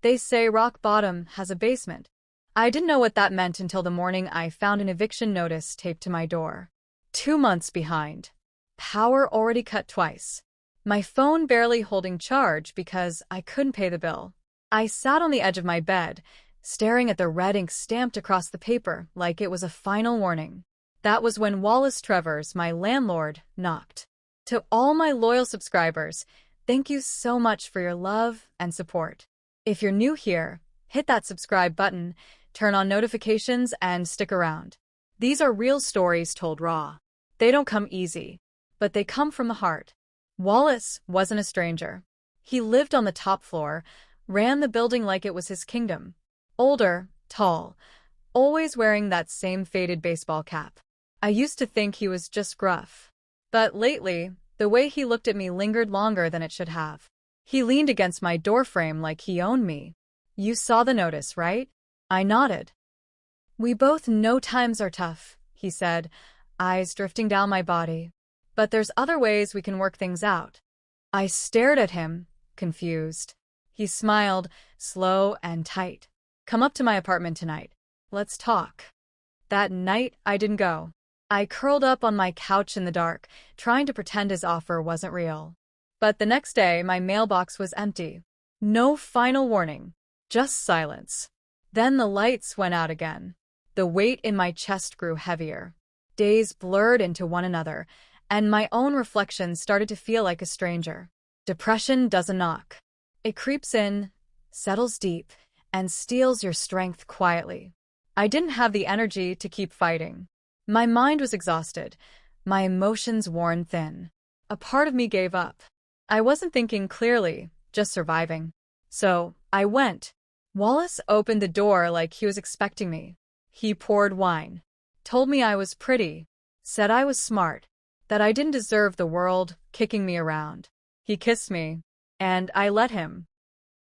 They say rock bottom has a basement. I didn't know what that meant until the morning I found an eviction notice taped to my door. 2 months behind. Power already cut twice. My phone barely holding charge because I couldn't pay the bill. I sat on the edge of my bed, staring at the red ink stamped across the paper like it was a final warning. That was when Wallace Travers, my landlord, knocked. To all my loyal subscribers, thank you so much for your love and support. If you're new here, hit that subscribe button, turn on notifications, and stick around. These are real stories told raw. They don't come easy, but they come from the heart. Wallace wasn't a stranger. He lived on the top floor, ran the building like it was his kingdom. Older, tall, always wearing that same faded baseball cap. I used to think he was just gruff. But lately, the way he looked at me lingered longer than it should have. He leaned against my doorframe like he owned me. You saw the notice, right? I nodded. We both know times are tough, he said, eyes drifting down my body. But there's other ways we can work things out. I stared at him, confused. He smiled, slow and tight. Come up to my apartment tonight. Let's talk. That night, I didn't go. I curled up on my couch in the dark, trying to pretend his offer wasn't real. But the next day, my mailbox was empty. No final warning, just silence. Then the lights went out again. The weight in my chest grew heavier. Days blurred into one another, and my own reflection started to feel like a stranger. Depression doesn't knock. It creeps in, settles deep, and steals your strength quietly. I didn't have the energy to keep fighting. My mind was exhausted, my emotions worn thin. A part of me gave up. I wasn't thinking clearly, just surviving. So, I went. Wallace opened the door like he was expecting me. He poured wine, told me I was pretty, said I was smart, that I didn't deserve the world kicking me around. He kissed me, and I let him.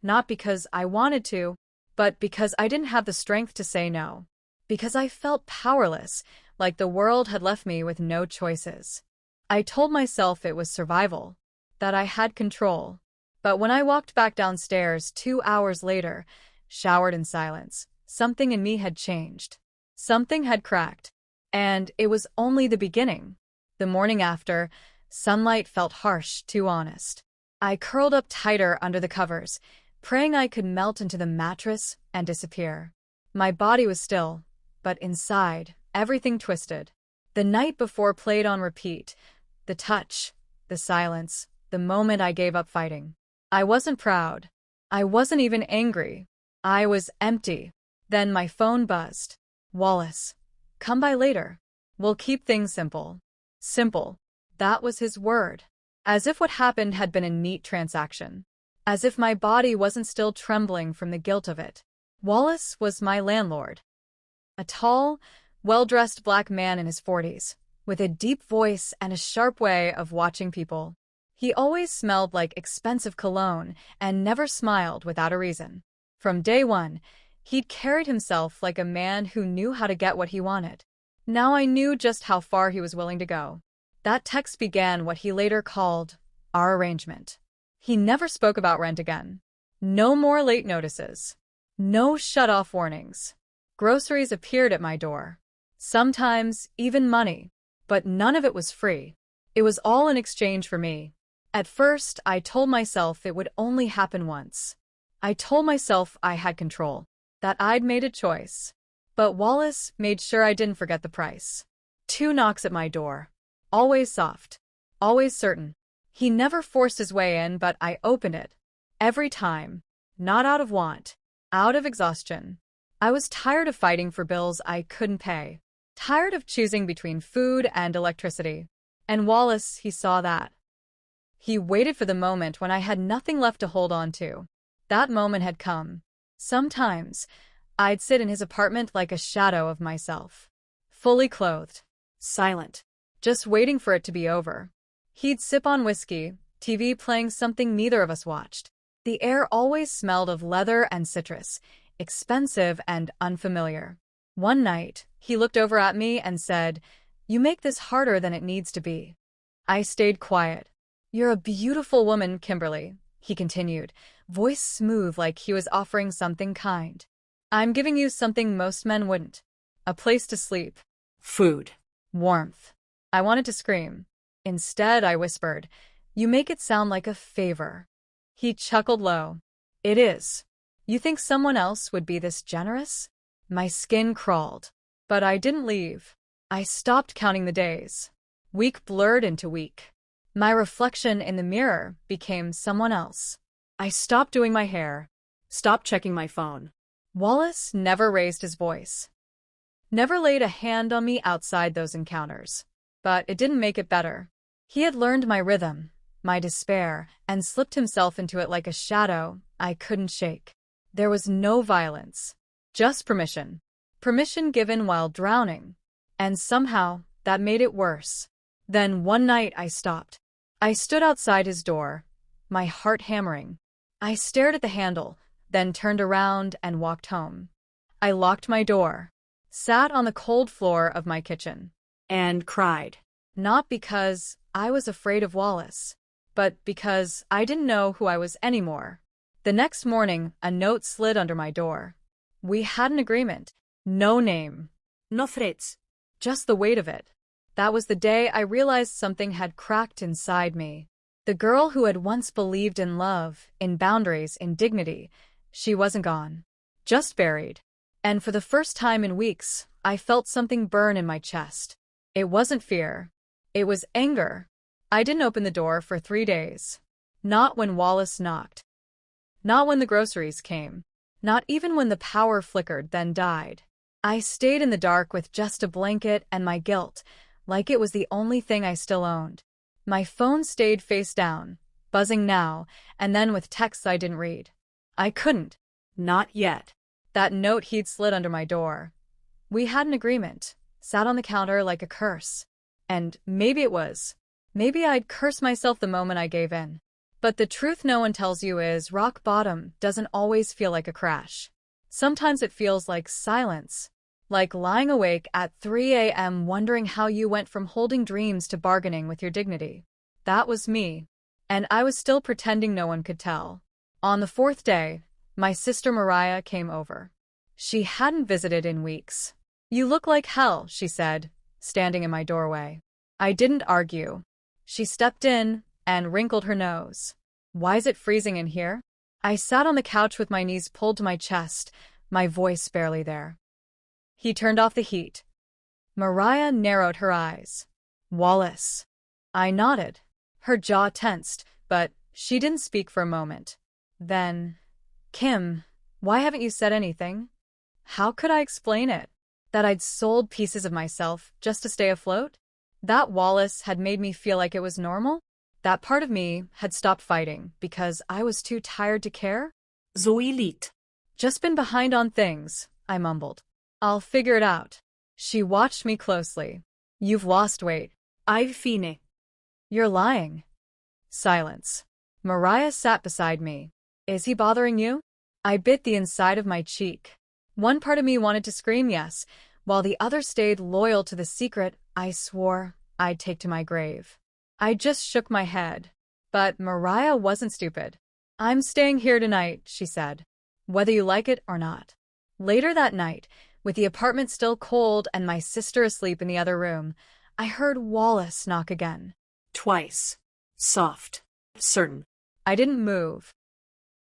Not because I wanted to, but because I didn't have the strength to say no. Because I felt powerless, like the world had left me with no choices. I told myself it was survival, that I had control. But when I walked back downstairs 2 hours later, showered in silence, something in me had changed. Something had cracked. And it was only the beginning. The morning after, sunlight felt harsh, too honest. I curled up tighter under the covers, praying I could melt into the mattress and disappear. My body was still, but inside, everything twisted. The night before played on repeat. The touch, the silence, the moment I gave up fighting. I wasn't proud. I wasn't even angry. I was empty. Then my phone buzzed. Wallace, come by later. We'll keep things simple. Simple. That was his word. As if what happened had been a neat transaction. As if my body wasn't still trembling from the guilt of it. Wallace was my landlord. A tall, well-dressed black man in his 40s, with a deep voice and a sharp way of watching people. He always smelled like expensive cologne and never smiled without a reason. From day one, he'd carried himself like a man who knew how to get what he wanted. Now I knew just how far he was willing to go. That text began what he later called our arrangement. He never spoke about rent again. No more late notices. No shut-off warnings. Groceries appeared at my door. Sometimes even money. But none of it was free. It was all in exchange for me. At first, I told myself it would only happen once. I told myself I had control, that I'd made a choice. But Wallace made sure I didn't forget the price. 2 knocks at my door. Always soft. Always certain. He never forced his way in, but I opened it. Every time. Not out of want. Out of exhaustion. I was tired of fighting for bills I couldn't pay. Tired of choosing between food and electricity. And Wallace, he saw that. He waited for the moment when I had nothing left to hold on to. That moment had come. Sometimes, I'd sit in his apartment like a shadow of myself. Fully clothed. Silent. Just waiting for it to be over. He'd sip on whiskey, TV playing something neither of us watched. The air always smelled of leather and citrus, expensive and unfamiliar. One night, he looked over at me and said, "You make this harder than it needs to be." I stayed quiet. "You're a beautiful woman, Kimberly," he continued, voice smooth like he was offering something kind. I'm giving you something most men wouldn't. A place to sleep. Food. Warmth. I wanted to scream. Instead, I whispered, you make it sound like a favor. He chuckled low. It is. You think someone else would be this generous? My skin crawled. But I didn't leave. I stopped counting the days. Week blurred into week. My reflection in the mirror became someone else. I stopped doing my hair. Stopped checking my phone. Wallace never raised his voice. Never laid a hand on me outside those encounters. But it didn't make it better. He had learned my rhythm, my despair, and slipped himself into it like a shadow I couldn't shake. There was no violence. Just permission. Permission given while drowning. And somehow, that made it worse. Then one night I stopped. I stood outside his door, my heart hammering. I stared at the handle, then turned around and walked home. I locked my door, sat on the cold floor of my kitchen, and cried. Not because I was afraid of Wallace, but because I didn't know who I was anymore. The next morning, a note slid under my door. We had an agreement. No name. No threats. Just the weight of it. That was the day I realized something had cracked inside me. The girl who had once believed in love, in boundaries, in dignity, she wasn't gone. Just buried. And for the first time in weeks, I felt something burn in my chest. It wasn't fear. It was anger. I didn't open the door for 3 days. Not when Wallace knocked. Not when the groceries came. Not even when the power flickered, then died. I stayed in the dark with just a blanket and my guilt, like it was the only thing I still owned. My phone stayed face down, buzzing now, and then with texts I didn't read. I couldn't. Not yet. That note he'd slid under my door. We had an agreement, sat on the counter like a curse. And maybe it was. Maybe I'd curse myself the moment I gave in. But the truth no one tells you is rock bottom doesn't always feel like a crash. Sometimes it feels like silence. Like lying awake at 3 a.m. wondering how you went from holding dreams to bargaining with your dignity. That was me. And I was still pretending no one could tell. On the 4th day, my sister Mariah came over. She hadn't visited in weeks. You look like hell, she said, standing in my doorway. I didn't argue. She stepped in and wrinkled her nose. Why is it freezing in here? I sat on the couch with my knees pulled to my chest, my voice barely there. He turned off the heat. Mariah narrowed her eyes. Wallace. I nodded. Her jaw tensed, but she didn't speak for a moment. Then, Kim, why haven't you said anything? How could I explain it? That I'd sold pieces of myself just to stay afloat? That Wallace had made me feel like it was normal? That part of me had stopped fighting because I was too tired to care? Zoe liegt. Just been behind on things, I mumbled. I'll figure it out. She watched me closely. You've lost weight. I've fine. You're lying. Silence. Mariah sat beside me. Is he bothering you? I bit the inside of my cheek. One part of me wanted to scream yes, while the other stayed loyal to the secret I swore I'd take to my grave. I just shook my head. But Mariah wasn't stupid. I'm staying here tonight, she said. Whether you like it or not. Later that night, with the apartment still cold and my sister asleep in the other room, I heard Wallace knock again. Twice. Soft. Certain. I didn't move.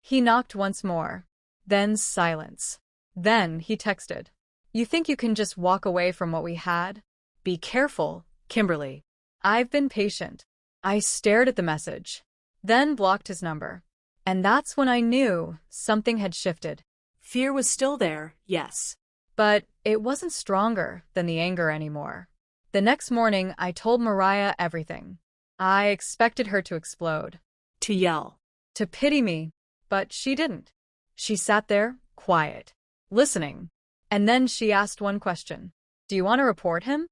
He knocked once more. Then silence. Then he texted. You think you can just walk away from what we had? Be careful, Kimberly. I've been patient. I stared at the message. Then blocked his number. And that's when I knew something had shifted. Fear was still there, yes. But it wasn't stronger than the anger anymore. The next morning, I told Mariah everything. I expected her to explode. To yell. To pity me. But she didn't. She sat there, quiet, listening. And then she asked one question. Do you want to report him?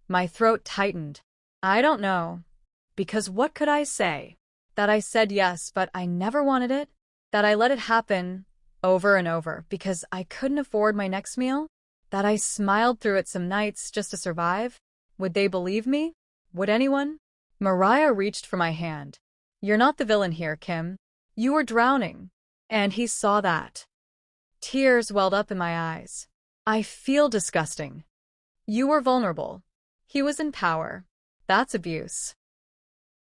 My throat tightened. I don't know. Because what could I say? That I said yes, but I never wanted it? That I let it happen over and over because I couldn't afford my next meal? That I smiled through it some nights just to survive? Would they believe me? Would anyone? Mariah reached for my hand. You're not the villain here, Kim. You were drowning. And he saw that. Tears welled up in my eyes. I feel disgusting. You were vulnerable. He was in power. That's abuse.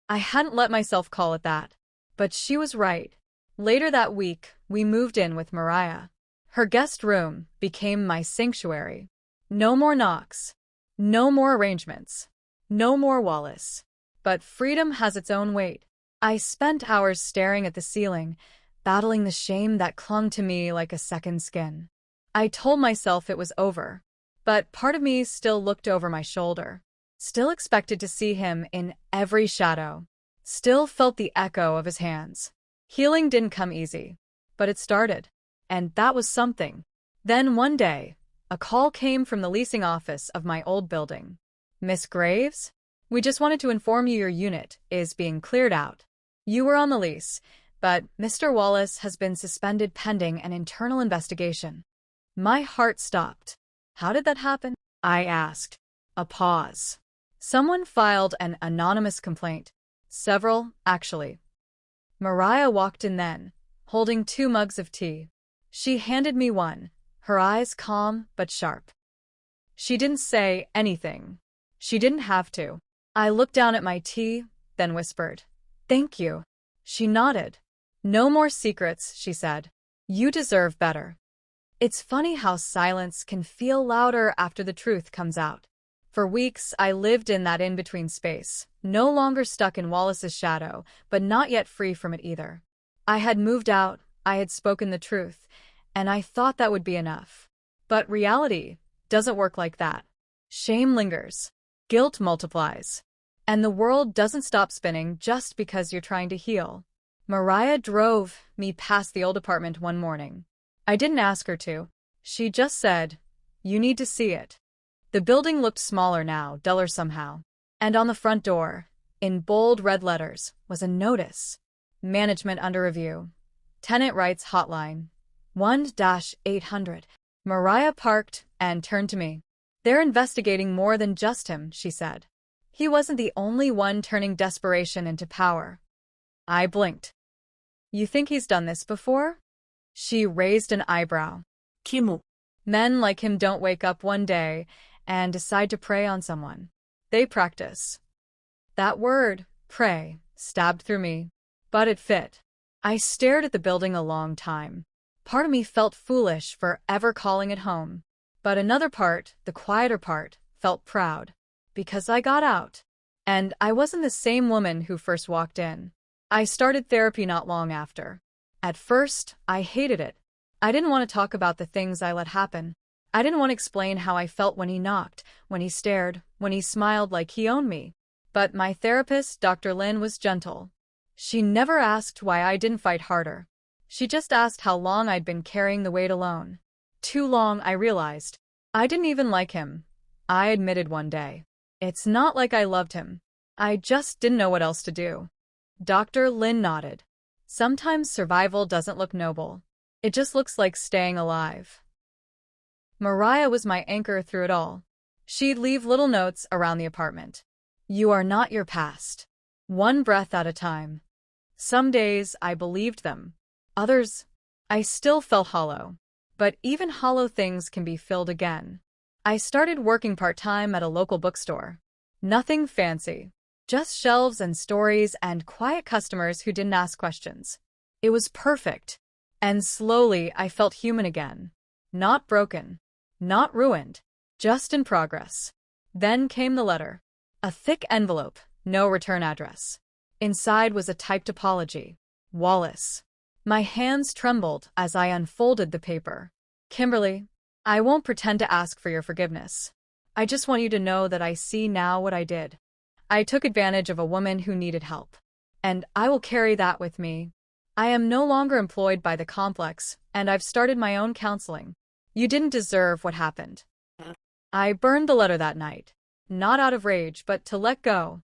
I hadn't let myself call it that. But she was right. Later that week, we moved in with Mariah. Her guest room became my sanctuary. No more knocks. No more arrangements. No more Wallace. But freedom has its own weight. I spent hours staring at the ceiling, battling the shame that clung to me like a second skin. I told myself it was over. But part of me still looked over my shoulder. Still expected to see him in every shadow. Still felt the echo of his hands. Healing didn't come easy. But it started. And that was something. Then one day, a call came from the leasing office of my old building. Miss Graves? We just wanted to inform you your unit is being cleared out. You were on the lease, but Mr. Wallace has been suspended pending an internal investigation. My heart stopped. How did that happen? I asked. A pause. Someone filed an anonymous complaint. Several, actually. Mariah walked in then, holding 2 mugs of tea. She handed me one, her eyes calm but sharp. She didn't say anything. She didn't have to. I looked down at my tea, then whispered, "Thank you." She nodded. "No more secrets," she said. "You deserve better." It's funny how silence can feel louder after the truth comes out. For weeks, I lived in that in-between space, no longer stuck in Wallace's shadow, but not yet free from it either. I had moved out, I had spoken the truth, and I thought that would be enough. But reality doesn't work like that. Shame lingers. Guilt multiplies. And the world doesn't stop spinning just because you're trying to heal. Mariah drove me past the old apartment one morning. I didn't ask her to. She just said, "You need to see it." The building looked smaller now, duller somehow. And on the front door, in bold red letters, was a notice. Management under review. Tenant rights hotline. 1-800. Mariah parked and turned to me. "They're investigating more than just him," she said. "He wasn't the only one turning desperation into power." I blinked. "You think he's done this before?" She raised an eyebrow. Kimu. Men like him don't wake up one day and decide to prey on someone. They practice. That word, prey, stabbed through me. But it fit. I stared at the building a long time. Part of me felt foolish for ever calling it home. But another part, the quieter part, felt proud. Because I got out. And I wasn't the same woman who first walked in. I started therapy not long after. At first, I hated it. I didn't want to talk about the things I let happen. I didn't want to explain how I felt when he knocked, when he stared, when he smiled like he owned me. But my therapist, Dr. Lin, was gentle. She never asked why I didn't fight harder. She just asked how long I'd been carrying the weight alone. Too long, I realized. I didn't even like him. I admitted one day. It's not like I loved him. I just didn't know what else to do. Dr. Lin nodded. Sometimes survival doesn't look noble. It just looks like staying alive. Mariah was my anchor through it all. She'd leave little notes around the apartment. "You are not your past. One breath at a time." Some days I believed them. Others, I still felt hollow. But even hollow things can be filled again. I started working part-time at a local bookstore. Nothing fancy. Just shelves and stories and quiet customers who didn't ask questions. It was perfect. And slowly I felt human again. Not broken. Not ruined. Just in progress. Then came the letter. A thick envelope, no return address. Inside was a typed apology. Wallace. My hands trembled as I unfolded the paper. "Kimberly, I won't pretend to ask for your forgiveness. I just want you to know that I see now what I did. I took advantage of a woman who needed help. And I will carry that with me. I am no longer employed by the complex, and I've started my own counseling. You didn't deserve what happened." I burned the letter that night. Not out of rage, but to let go.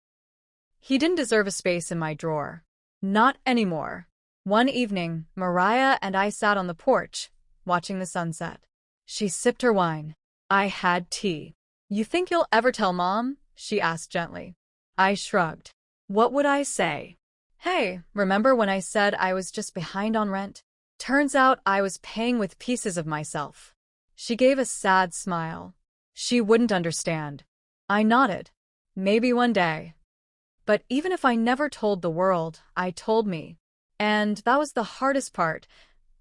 He didn't deserve a space in my drawer. Not anymore. One evening, Mariah and I sat on the porch, watching the sunset. She sipped her wine. I had tea. "You think you'll ever tell Mom?" she asked gently. I shrugged. What would I say? Hey, remember when I said I was just behind on rent? Turns out I was paying with pieces of myself. She gave a sad smile. She wouldn't understand. I nodded. Maybe one day. But even if I never told the world, I told me. And that was the hardest part,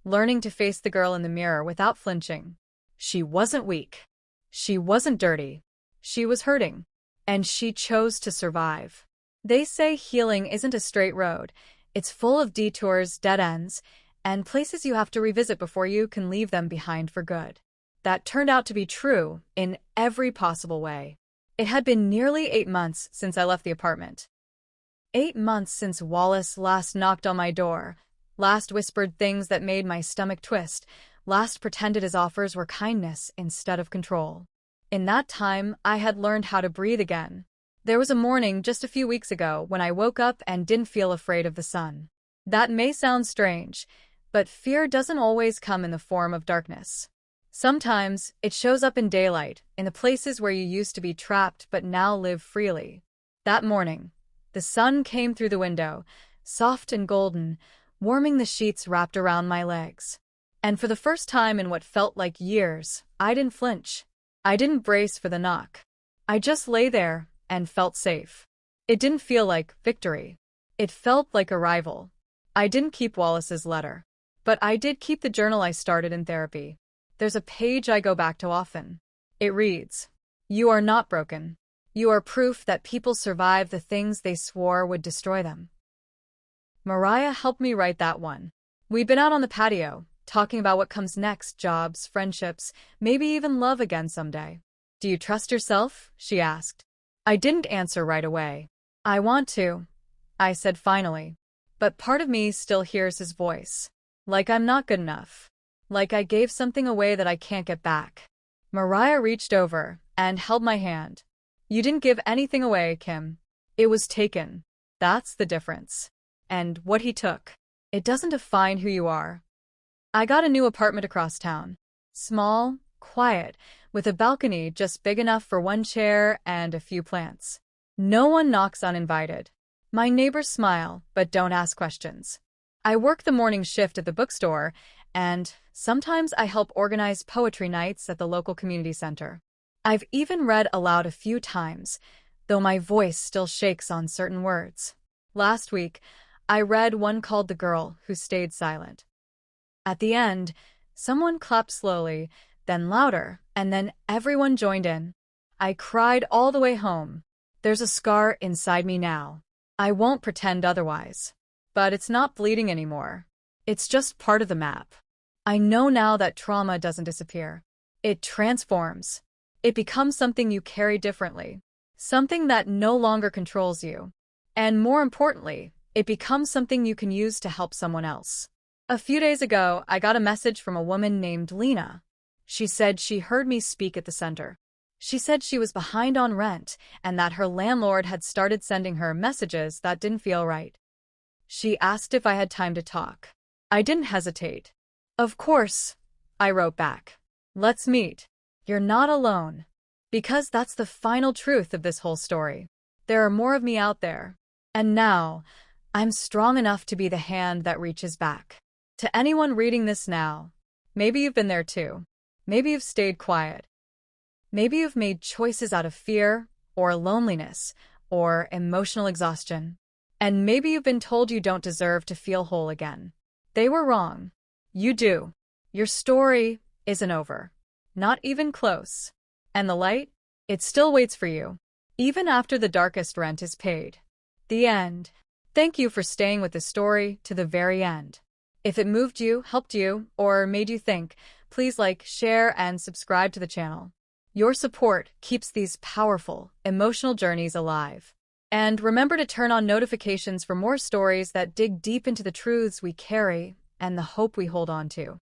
learning to face the girl in the mirror without flinching. She wasn't weak. She wasn't dirty. She was hurting. And she chose to survive. They say healing isn't a straight road. It's full of detours, dead ends, and places you have to revisit before you can leave them behind for good. That turned out to be true in every possible way. It had been nearly 8 months since I left the apartment. 8 months since Wallace last knocked on my door, last whispered things that made my stomach twist, last pretended his offers were kindness instead of control. In that time, I had learned how to breathe again. There was a morning just a few weeks ago when I woke up and didn't feel afraid of the sun. That may sound strange, but fear doesn't always come in the form of darkness. Sometimes, it shows up in daylight, in the places where you used to be trapped but now live freely. That morning, the sun came through the window, soft and golden, warming the sheets wrapped around my legs. And for the first time in what felt like years, I didn't flinch. I didn't brace for the knock. I just lay there and felt safe. It didn't feel like victory. It felt like arrival. I didn't keep Wallace's letter. But I did keep the journal I started in therapy. There's a page I go back to often. It reads, "You are not broken. You are proof that people survive the things they swore would destroy them." Mariah helped me write that one. We'd been out on the patio, talking about what comes next, jobs, friendships, maybe even love again someday. "Do you trust yourself?" she asked. I didn't answer right away. "I want to," I said finally. But part of me still hears his voice. Like I'm not good enough. Like I gave something away that I can't get back. Mariah reached over and held my hand. "You didn't give anything away, Kim. It was taken. That's the difference. And what he took, it doesn't define who you are." I got a new apartment across town. Small, quiet, with a balcony just big enough for one chair and a few plants. No one knocks uninvited. My neighbors smile, but don't ask questions. I work the morning shift at the bookstore, and sometimes I help organize poetry nights at the local community center. I've even read aloud a few times, though my voice still shakes on certain words. Last week, I read one called "The Girl Who Stayed Silent." At the end, someone clapped slowly, then louder, and then everyone joined in. I cried all the way home. There's a scar inside me now. I won't pretend otherwise. But it's not bleeding anymore. It's just part of the map. I know now that trauma doesn't disappear. It transforms. It becomes something you carry differently. Something that no longer controls you. And more importantly, it becomes something you can use to help someone else. A few days ago, I got a message from a woman named Lena. She said she heard me speak at the center. She said she was behind on rent and that her landlord had started sending her messages that didn't feel right. She asked if I had time to talk. I didn't hesitate. "Of course," I wrote back. "Let's meet. You're not alone." Because that's the final truth of this whole story. There are more of me out there. And now, I'm strong enough to be the hand that reaches back. To anyone reading this now, maybe you've been there too. Maybe you've stayed quiet. Maybe you've made choices out of fear, or loneliness, or emotional exhaustion. And maybe you've been told you don't deserve to feel whole again. They were wrong. You do. Your story isn't over. Not even close. And the light? It still waits for you. Even after the darkest rent is paid. The end. Thank you for staying with the story to the very end. If it moved you, helped you, or made you think, please like, share, and subscribe to the channel. Your support keeps these powerful, emotional journeys alive. And remember to turn on notifications for more stories that dig deep into the truths we carry and the hope we hold on to.